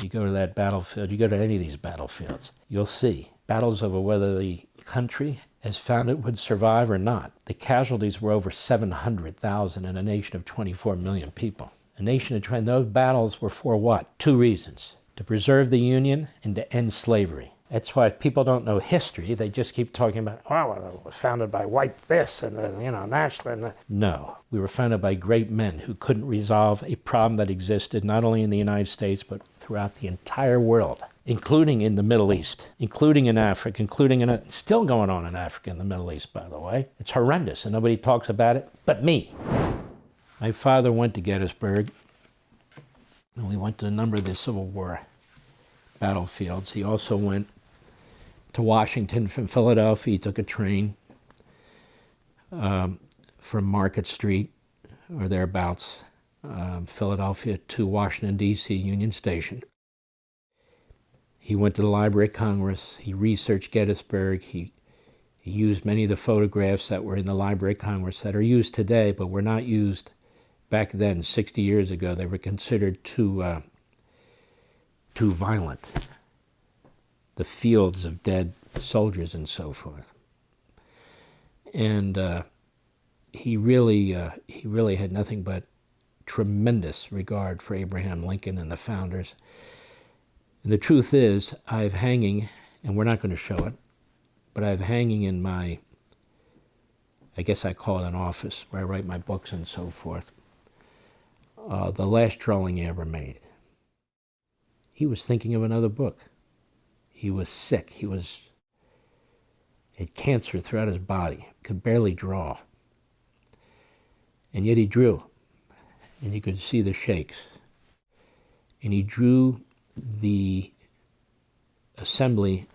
You go to that battlefield, you go to any of these battlefields, you'll see battles over whether the country as founded would survive or not. The casualties were over 700,000 in a nation of 24 million people. A nation of those battles were for what? Two reasons: to preserve the Union and to end slavery. That's why if people don't know history, they just keep talking about, oh, well, it was founded by white this and, national. No, we were founded by great men who couldn't resolve a problem that existed not only in the United States, but throughout the entire world, including in the Middle East, including in Africa, still going on in Africa and the Middle East, by the way. It's horrendous, and nobody talks about it but me. My father went to Gettysburg, and we went to a number of the Civil War battlefields. He also went to Washington from Philadelphia. He took a train from Market Street, or thereabouts, Philadelphia to Washington, D.C., Union Station. He went to the Library of Congress. He researched Gettysburg. He used many of the photographs that were in the Library of Congress that are used today, but were not used back then, 60 years ago. They were considered too violent. The fields of dead soldiers and so forth. And he really had nothing but tremendous regard for Abraham Lincoln and the founders. And the truth is, I have hanging, and we're not going to show it, but I have hanging in my, I guess I call it an office, where I write my books and so forth, the last drawing he ever made. He was thinking of another book. He was sick. He had cancer throughout his body, could barely draw. And yet he drew, and you could see the shakes. And he drew the assembly,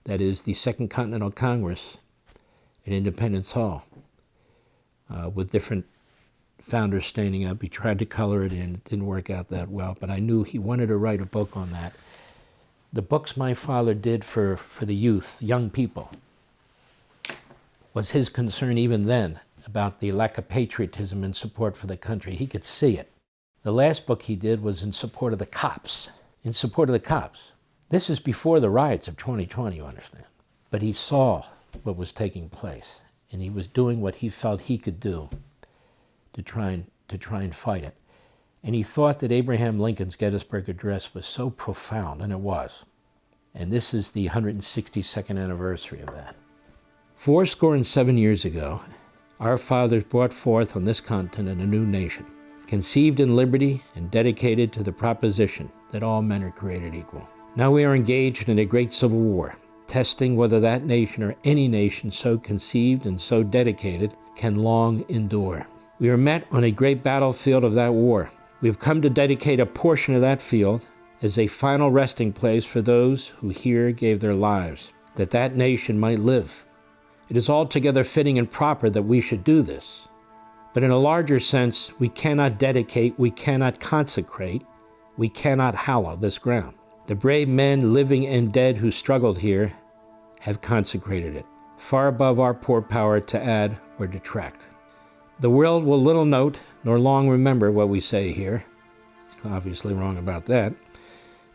that is the Second Continental Congress at Independence Hall, with different founders standing up. He tried to color it in. It didn't work out that well, but I knew he wanted to write a book on that. The books my father did for the youth, young people, was his concern even then about the lack of patriotism and support for the country. He could see it. The last book he did was in support of the cops. In support of the cops. This is before the riots of 2020, you understand. But he saw what was taking place, and he was doing what he felt he could do to try and fight it. And he thought that Abraham Lincoln's Gettysburg Address was so profound, and it was. And this is the 162nd anniversary of that. 77 years ago, our fathers brought forth on this continent a new nation, conceived in liberty and dedicated to the proposition that all men are created equal. Now we are engaged in a great civil war, testing whether that nation or any nation so conceived and so dedicated can long endure. We are met on a great battlefield of that war. We have come to dedicate a portion of that field as a final resting place for those who here gave their lives, that that nation might live. It is altogether fitting and proper that we should do this. But in a larger sense, we cannot dedicate, we cannot consecrate, we cannot hallow this ground. The brave men, living and dead, who struggled here have consecrated it, far above our poor power to add or detract. The world will little note nor long remember what we say here. It's obviously wrong about that.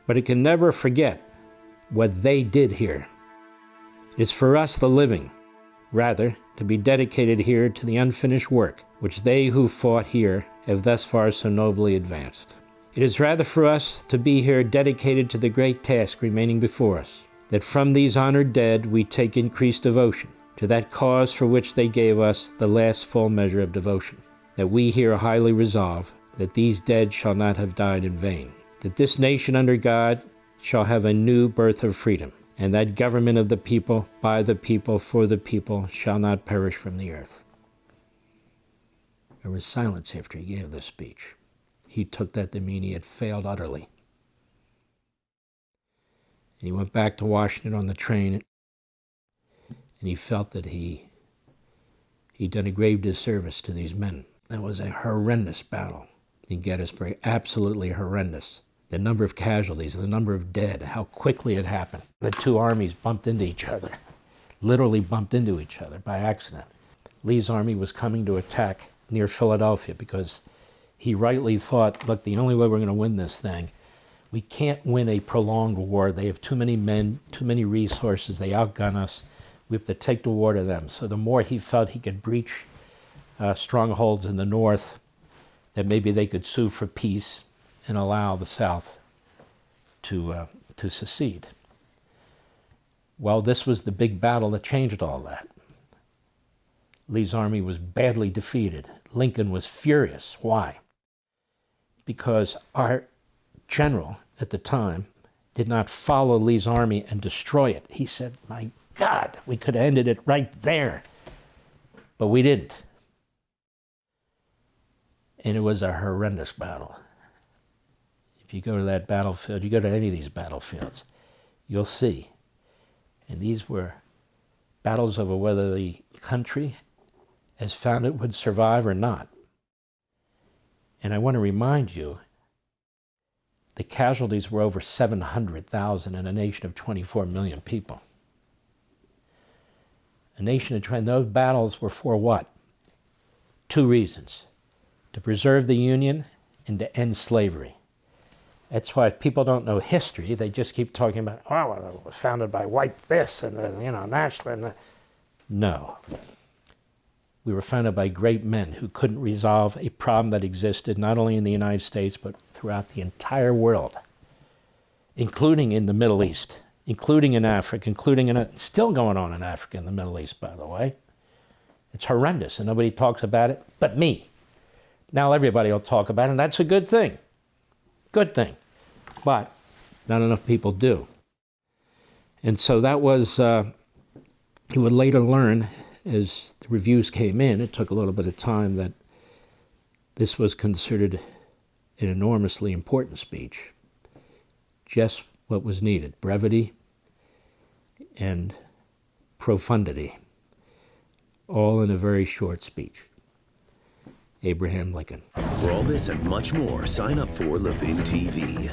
But it can never forget what they did here. It is for us the living, rather, to be dedicated here to the unfinished work which they who fought here have thus far so nobly advanced. It is rather for us to be here dedicated to the great task remaining before us, that from these honored dead we take increased devotion to that cause for which they gave us the last full measure of devotion, that we here highly resolve that these dead shall not have died in vain, that this nation under God shall have a new birth of freedom, and that government of the people, by the people, for the people, shall not perish from the earth. There was silence after he gave this speech. He took that to mean he had failed utterly. And he went back to Washington on the train, and he felt that he'd done a grave disservice to these men. That was a horrendous battle in Gettysburg, absolutely horrendous. The number of casualties, the number of dead, how quickly it happened. The two armies bumped into each other, literally bumped into each other by accident. Lee's army was coming to attack near Philadelphia because he rightly thought, look, the only way we're going to win this thing We can't win a prolonged war. They have too many men, too many resources. They outgun us. We have to take the war to them. So the more he felt he could breach strongholds in the north, that maybe they could sue for peace and allow the South to secede. Well, this was the big battle that changed all that. Lee's army was badly defeated. Lincoln was furious. Why? Because our general at the time did not follow Lee's army and destroy it. He said, my God, we could have ended it right there. But we didn't. And it was a horrendous battle. If you go to that battlefield, you go to any of these battlefields, you'll see. And these were battles over whether the country as found it would survive or not. And I want to remind you, the casualties were over 700,000 in a nation of 24 million people. A nation of 20, those battles were for what? Two reasons: to preserve the Union and to end slavery. That's why if people don't know history, they just keep talking about, oh, well, it was founded by white this and, national. No. We were founded by great men who couldn't resolve a problem that existed not only in the United States, but throughout the entire world, including in the Middle East, including in Africa, still going on in Africa and the Middle East, by the way. It's horrendous, and nobody talks about it but me. Now everybody will talk about it, and that's a good thing. Good thing. But not enough people do. And so that was, he would later learn, as the reviews came in, it took a little bit of time, that this was considered an enormously important speech. Just what was needed: brevity and profundity, all in a very short speech. Abraham Lincoln. For all this and much more, sign up for Levin TV.